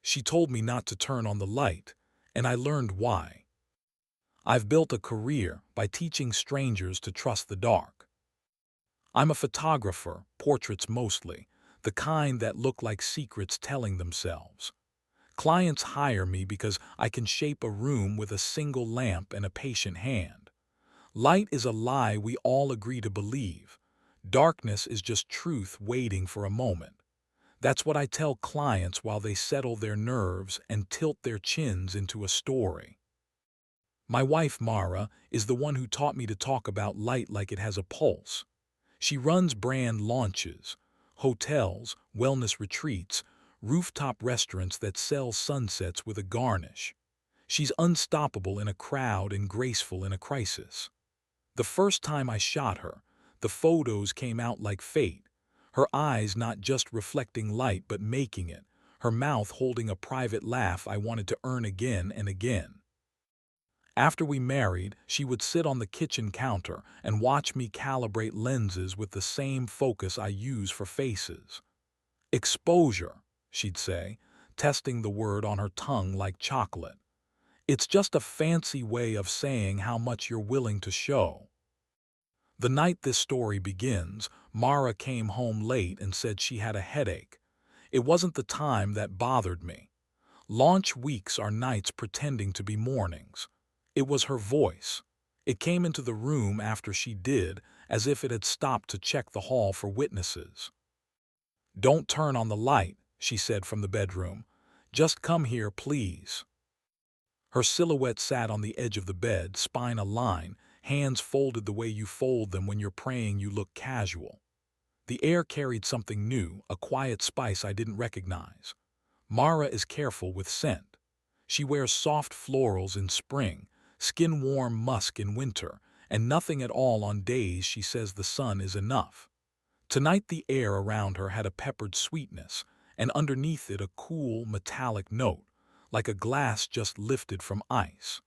She told me not to turn on the light, and I learned why. I've built a career by teaching strangers to trust the dark. I'm a photographer, portraits mostly, the kind that look like secrets telling themselves. Clients hire me because I can shape a room with a single lamp and a patient hand. Light is a lie we all agree to believe. Darkness is just truth waiting for a moment. That's what I tell clients while they settle their nerves and tilt their chins into a story. My wife, Mara, is the one who taught me to talk about light like it has a pulse. She runs brand launches, hotels, wellness retreats, rooftop restaurants that sell sunsets with a garnish. She's unstoppable in a crowd and graceful in a crisis. The first time I shot her, the photos came out like fate. Her eyes not just reflecting light but making it, her mouth holding a private laugh I wanted to earn again and again. After we married, she would sit on the kitchen counter and watch me calibrate lenses with the same focus I use for faces. Exposure, she'd say, testing the word on her tongue like chocolate. It's just a fancy way of saying how much you're willing to show. The night this story begins, Mara came home late and said she had a headache. It wasn't the time that bothered me. Launch weeks are nights pretending to be mornings. It was her voice. It came into the room after she did, as if it had stopped to check the hall for witnesses. "Don't turn on the light," she said from the bedroom. "Just come here, please." Her silhouette sat on the edge of the bed, spine a line, hands folded the way you fold them when you're praying you look casual. The air carried something new, a quiet spice I didn't recognize. Mara is careful with scent. She wears soft florals in spring, skin-warm musk in winter, and nothing at all on days she says the sun is enough. Tonight the air around her had a peppered sweetness, and underneath it a cool, metallic note, like a glass just lifted from ice.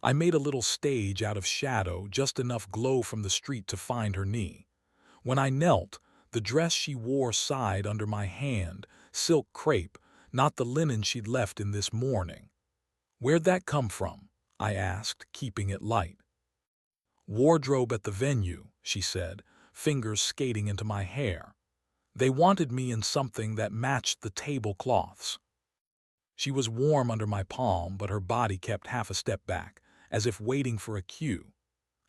I made a little stage out of shadow, just enough glow from the street to find her knee. When I knelt, the dress she wore sighed under my hand, silk crepe, not the linen she'd left in this morning. "Where'd that come from?" I asked, keeping it light. "Wardrobe at the venue," she said, fingers skating into my hair. "They wanted me in something that matched the tablecloths." She was warm under my palm, but her body kept half a step back, as if waiting for a cue.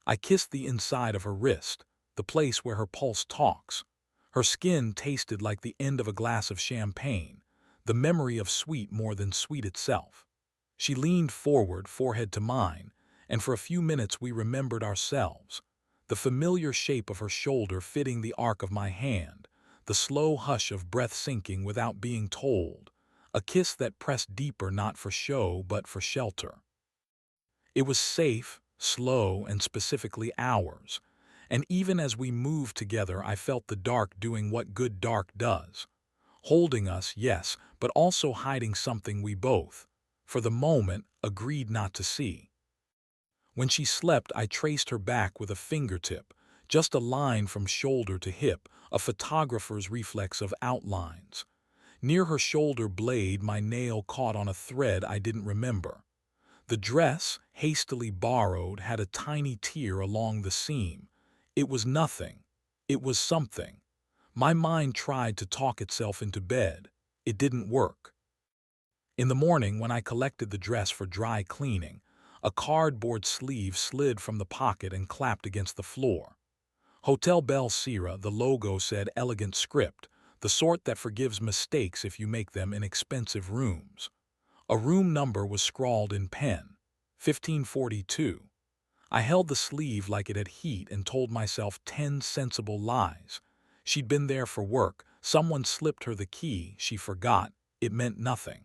I kissed the inside of her wrist, the place where her pulse talks. Her skin tasted like the end of a glass of champagne, the memory of sweet more than sweet itself. She leaned forward, forehead to mine, and for a few minutes we remembered ourselves. The familiar shape of her shoulder fitting the arc of my hand, the slow hush of breath sinking without being told, a kiss that pressed deeper not for show but for shelter. It was safe, slow, and specifically ours, and even as we moved together I felt the dark doing what good dark does. Holding us, yes, but also hiding something we both, for the moment, agreed not to see. When she slept, I traced her back with a fingertip, just a line from shoulder to hip, a photographer's reflex of outlines. Near her shoulder blade, my nail caught on a thread I didn't remember. The dress, hastily borrowed, had a tiny tear along the seam. It was nothing. It was something. My mind tried to talk itself into bed. It didn't work. In the morning, when I collected the dress for dry cleaning, a cardboard sleeve slid from the pocket and clapped against the floor. Hotel Bel Sira, the logo said elegant script, the sort that forgives mistakes if you make them in expensive rooms. A room number was scrawled in pen, 1542. I held the sleeve like it had heat and told myself 10 sensible lies. She'd been there for work, someone slipped her the key, she forgot, it meant nothing.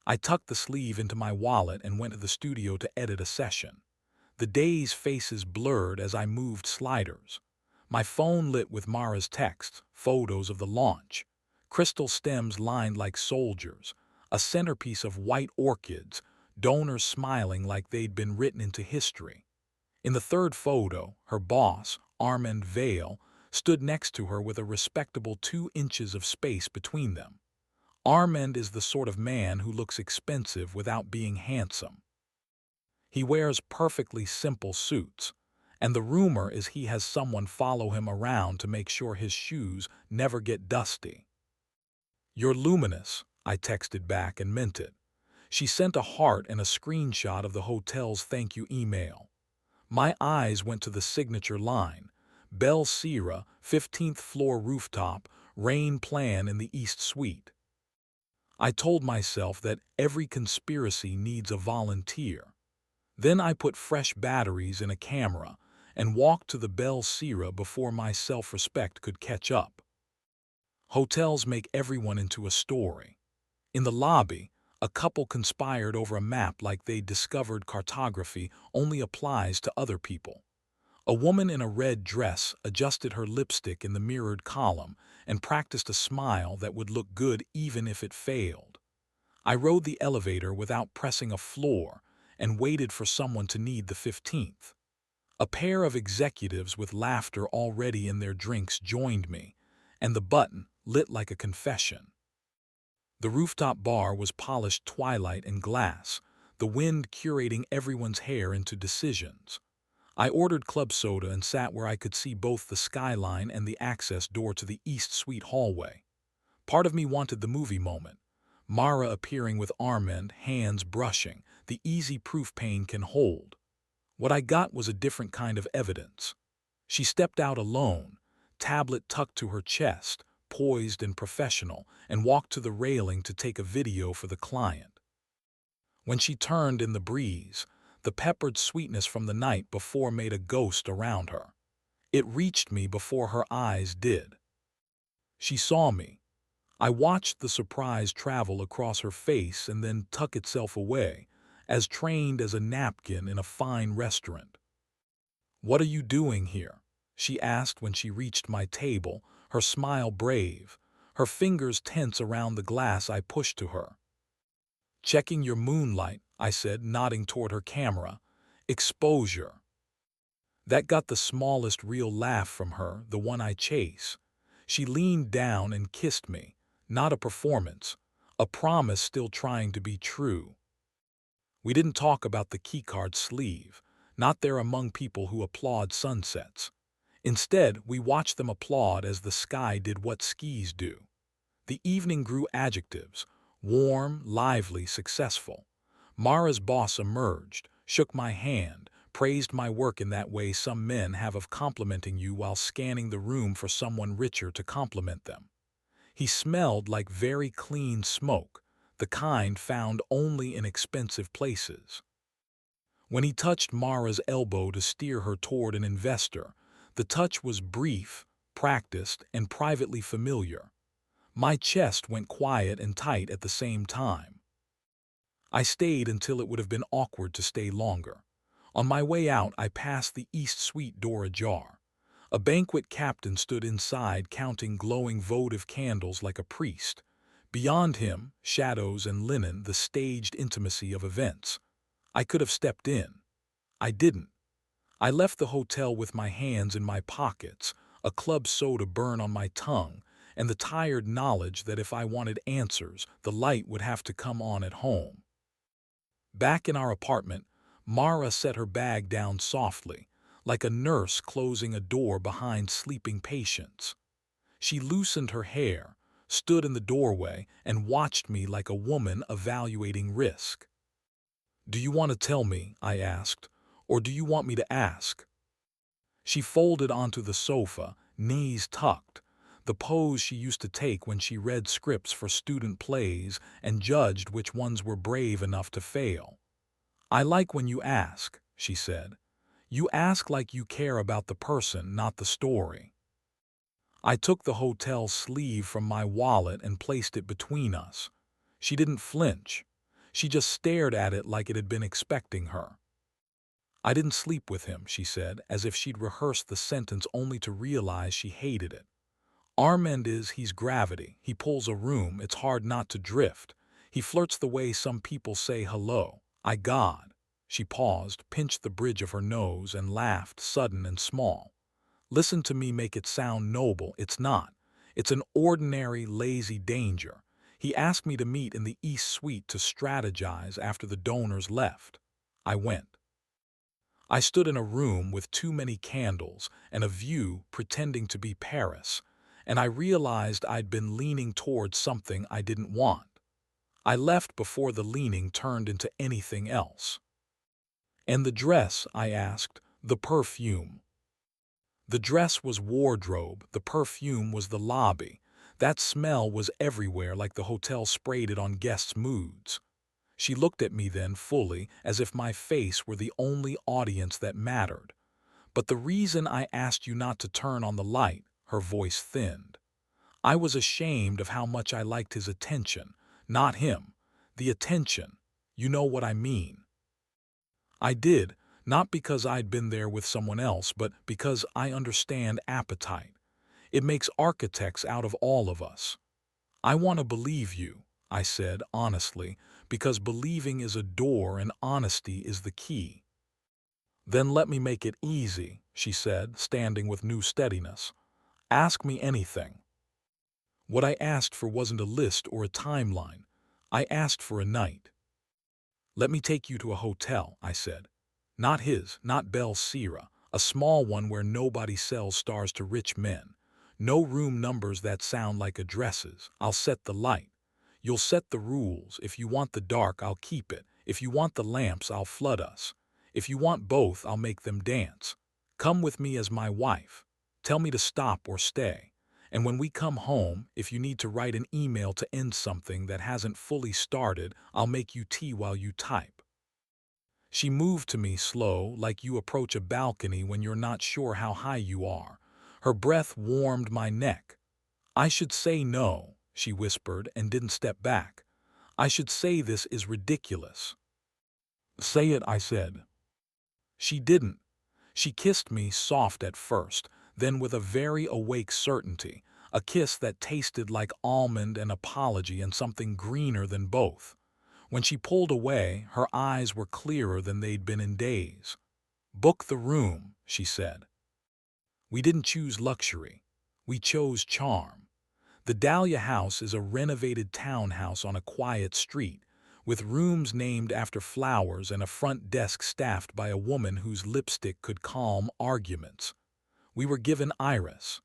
I tucked the sleeve into my wallet and went to the studio to edit a session. The day's faces blurred as I moved sliders. My phone lit with Mara's texts, photos of the launch. Crystal stems lined like soldiers, a centerpiece of white orchids, donors smiling like they'd been written into history. In the third photo, her boss, Armand Vale, stood next to her with a respectable 2 inches of space between them. Armand is the sort of man who looks expensive without being handsome. He wears perfectly simple suits, and the rumor is he has someone follow him around to make sure his shoes never get dusty. "You're luminous," I texted back and meant it. She sent a heart and a screenshot of the hotel's thank you email. My eyes went to the signature line: Bell Sierra, 15th floor rooftop, rain plan in the East Suite. I told myself that every conspiracy needs a volunteer. Then I put fresh batteries in a camera and walked to the Bell Sierra before my self-respect could catch up. Hotels make everyone into a story. In the lobby, a couple conspired over a map like they discovered cartography only applies to other people. A woman in a red dress adjusted her lipstick in the mirrored column and practiced a smile that would look good even if it failed. I rode the elevator without pressing a floor and waited for someone to need the 15th. A pair of executives with laughter already in their drinks joined me, and the button lit like a confession. The rooftop bar was polished twilight and glass, the wind curating everyone's hair into decisions. I ordered club soda and sat where I could see both the skyline and the access door to the East Suite hallway. Part of me wanted the movie moment. Mara appearing with Armand, hands brushing, the easy proof pain can hold. What I got was a different kind of evidence. She stepped out alone, tablet tucked to her chest, poised and professional, and walked to the railing to take a video for the client. When she turned in the breeze, the peppered sweetness from the night before made a ghost around her. It reached me before her eyes did. She saw me. I watched the surprise travel across her face and then tuck itself away, as trained as a napkin in a fine restaurant. "What are you doing here?" she asked when she reached my table, her smile brave, her fingers tense around the glass I pushed to her. "Checking your moonlight," I said, nodding toward her camera. "Exposure." That got the smallest real laugh from her, the one I chase. She leaned down and kissed me, not a performance, a promise still trying to be true. We didn't talk about the Keycard sleeve, not there among people who applaud sunsets. Instead, we watched them applaud as the sky did what skis do. The evening grew adjectives: warm, lively, successful. Mara's boss emerged, shook my hand, praised my work in that way some men have of complimenting you while scanning the room for someone richer to compliment them. He smelled like very clean smoke, the kind found only in expensive places. When he touched Mara's elbow to steer her toward an investor, the touch was brief, practiced, and privately familiar. My chest went quiet and tight at the same time. I stayed until it would have been awkward to stay longer. On my way out, I passed the East Suite door ajar. A banquet captain stood inside counting glowing votive candles like a priest. Beyond him, shadows and linen, the staged intimacy of events. I could have stepped in. I didn't. I left the hotel with my hands in my pockets, a club soda burn on my tongue, and the tired knowledge that if I wanted answers, the light would have to come on at home. Back in our apartment, Mara set her bag down softly, like a nurse closing a door behind sleeping patients. She loosened her hair, stood in the doorway, and watched me like a woman evaluating risk. "Do you want to tell me," I asked, "or do you want me to ask?" She folded onto the sofa, knees tucked, the pose she used to take when she read scripts for student plays and judged which ones were brave enough to fail. "I like when you ask," she said. "You ask like you care about the person, not the story." I took the hotel sleeve from my wallet and placed it between us. She didn't flinch. She just stared at it like it had been expecting her. "I didn't sleep with him," she said, as if she'd rehearsed the sentence only to realize she hated it. He's gravity. He pulls a room, it's hard not to drift. He flirts the way some people say hello. God." She paused, pinched the bridge of her nose, and laughed, sudden and small. "Listen to me make it sound noble. It's not. It's an ordinary, lazy danger. He asked me to meet in the East Suite to strategize after the donors left. I went. I stood in a room with too many candles and a view pretending to be Paris, and I realized I'd been leaning towards something I didn't want. I left before the leaning turned into anything else. And the dress, I asked, the perfume. The dress was wardrobe, the perfume was the lobby. That smell was everywhere, like the hotel sprayed it on guests' moods. She looked at me then fully, as if my face were the only audience that mattered. But the reason I asked you not to turn on the light, her voice thinned. I was ashamed of how much I liked his attention, not him. The attention. You know what I mean. I did, not because I'd been there with someone else, but because I understand appetite. It makes architects out of all of us. I want to believe you, I said honestly, because believing is a door and honesty is the key. Then let me make it easy, she said, standing with new steadiness. Ask me anything. What I asked for wasn't a list or a timeline. I asked for a night. Let me take you to a hotel, I said. Not his, not Bel Sira, a small one where nobody sells stars to rich men. No room numbers that sound like addresses. I'll set the light. You'll set the rules. If you want the dark, I'll keep it. If you want the lamps, I'll flood us. If you want both, I'll make them dance. Come with me as my wife. Tell me to stop or stay. And when we come home, if you need to write an email to end something that hasn't fully started, I'll make you tea while you type. She moved to me slow, like you approach a balcony when you're not sure how high you are. Her breath warmed my neck. I should say no, she whispered and didn't step back. I should say this is ridiculous. Say it, I said. She didn't. She kissed me soft at first, then with a very awake certainty, a kiss that tasted like almond and apology and something greener than both. When she pulled away, her eyes were clearer than they'd been in days. Book the room, she said. We didn't choose luxury. We chose charm. The Dahlia House is a renovated townhouse on a quiet street, with rooms named after flowers and a front desk staffed by a woman whose lipstick could calm arguments. We were given iris.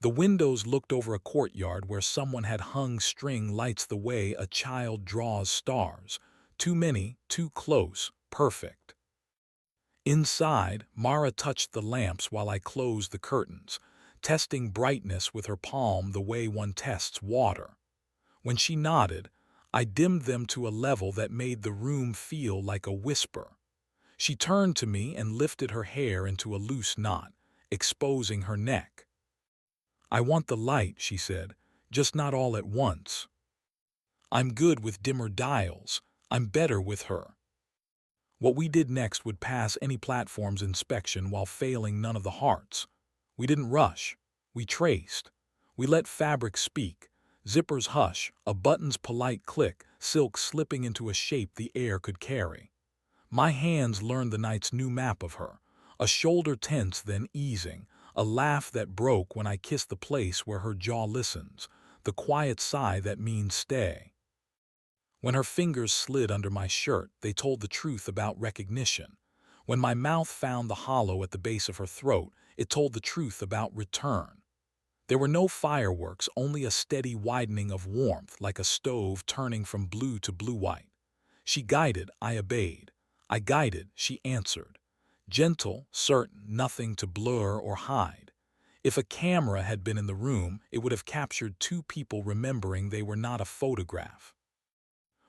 The windows looked over a courtyard where someone had hung string lights the way a child draws stars. Too many, too close, perfect. Inside, Mara touched the lamps while I closed the curtains, testing brightness with her palm the way one tests water. When she nodded, I dimmed them to a level that made the room feel like a whisper. She turned to me and lifted her hair into a loose knot, exposing her neck. I want the light, she said, just not all at once. I'm good with dimmer dials. I'm better with her. What we did next would pass any platform's inspection while failing none of the hearts. We didn't rush. We traced. We let fabric speak. Zippers hush, a button's polite click, silk slipping into a shape the air could carry. My hands learned the night's new map of her, a shoulder tense then easing, a laugh that broke when I kissed the place where her jaw listens, the quiet sigh that means stay. When her fingers slid under my shirt, they told the truth about recognition. When my mouth found the hollow at the base of her throat, it told the truth about return. There were no fireworks, only a steady widening of warmth like a stove turning from blue to blue-white. She guided, I obeyed. I guided, she answered. Gentle, certain, nothing to blur or hide. If a camera had been in the room, it would have captured two people remembering they were not a photograph.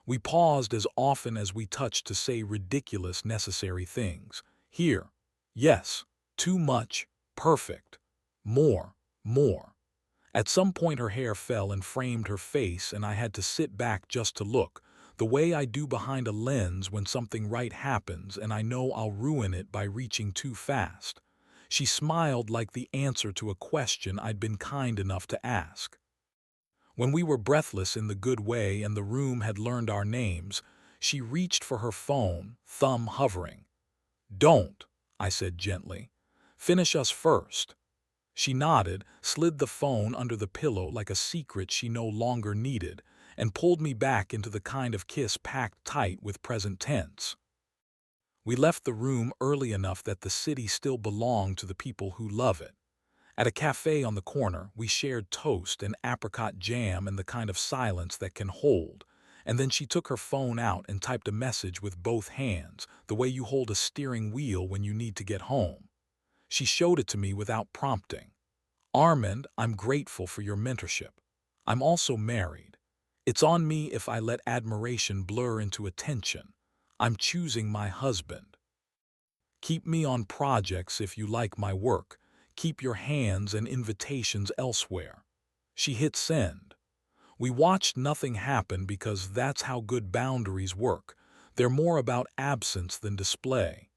We paused as often as we touched to say ridiculous, necessary things. Here, yes, too much, perfect, more. At some point her hair fell and framed her face, and I had to sit back just to look, the way I do behind a lens when something right happens and I know I'll ruin it by reaching too fast. She smiled like the answer to a question I'd been kind enough to ask. When we were breathless in the good way and the room had learned our names, she reached for her phone, thumb hovering. Don't, I said gently. Finish us first. She nodded, slid the phone under the pillow like a secret she no longer needed, and pulled me back into the kind of kiss packed tight with present tense. We left the room early enough that the city still belonged to the people who love it. At a cafe on the corner, we shared toast and apricot jam and the kind of silence that can hold. And then she took her phone out and typed a message with both hands, the way you hold a steering wheel when you need to get home. She showed it to me without prompting. Armand, I'm grateful for your mentorship. I'm also married. It's on me if I let admiration blur into attention. I'm choosing my husband. Keep me on projects if you like my work. Keep your hands and invitations elsewhere. She hit send. We watched nothing happen because that's how good boundaries work. They're more about absence than display.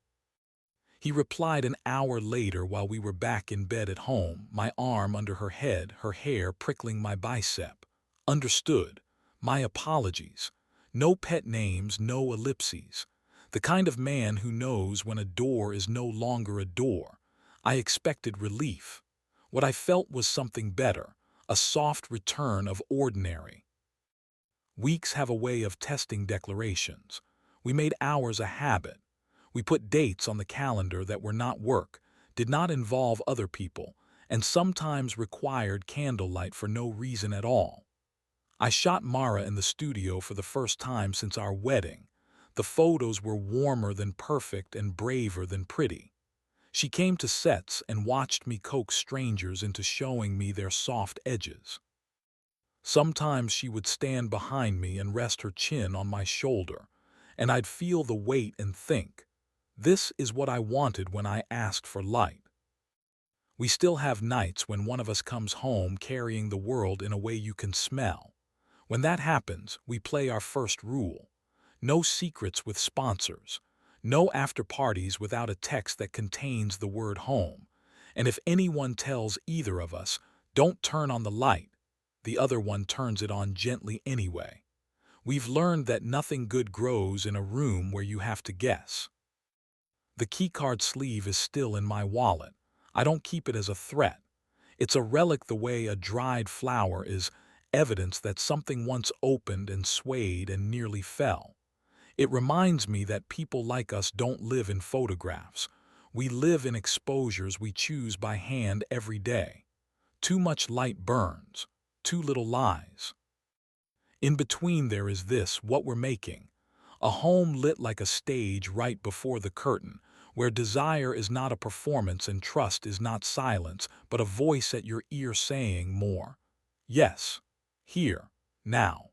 He replied an hour later while we were back in bed at home, my arm under her head, her hair prickling my bicep. Understood. My apologies. No pet names, no ellipses. The kind of man who knows when a door is no longer a door. I expected relief. What I felt was something better, a soft return of ordinary. Weeks have a way of testing declarations. We made ours a habit. We put dates on the calendar that were not work, did not involve other people, and sometimes required candlelight for no reason at all. I shot Mara in the studio for the first time since our wedding. The photos were warmer than perfect and braver than pretty. She came to sets and watched me coax strangers into showing me their soft edges. Sometimes she would stand behind me and rest her chin on my shoulder, and I'd feel the weight and think, this is what I wanted when I asked for light. We still have nights when one of us comes home carrying the world in a way you can smell. When that happens, we play our first rule. No secrets with sponsors. No after parties without a text that contains the word home. And if anyone tells either of us, don't turn on the light, the other one turns it on gently anyway. We've learned that nothing good grows in a room where you have to guess. The keycard sleeve is still in my wallet. I don't keep it as a threat. It's a relic the way a dried flower is evidence that something once opened and swayed and nearly fell. It reminds me that people like us don't live in photographs. We live in exposures we choose by hand every day. Too much light burns, too little lies. In between there is this, what we're making. A home lit like a stage right before the curtain, where desire is not a performance and trust is not silence, but a voice at your ear saying more. Yes, here, now.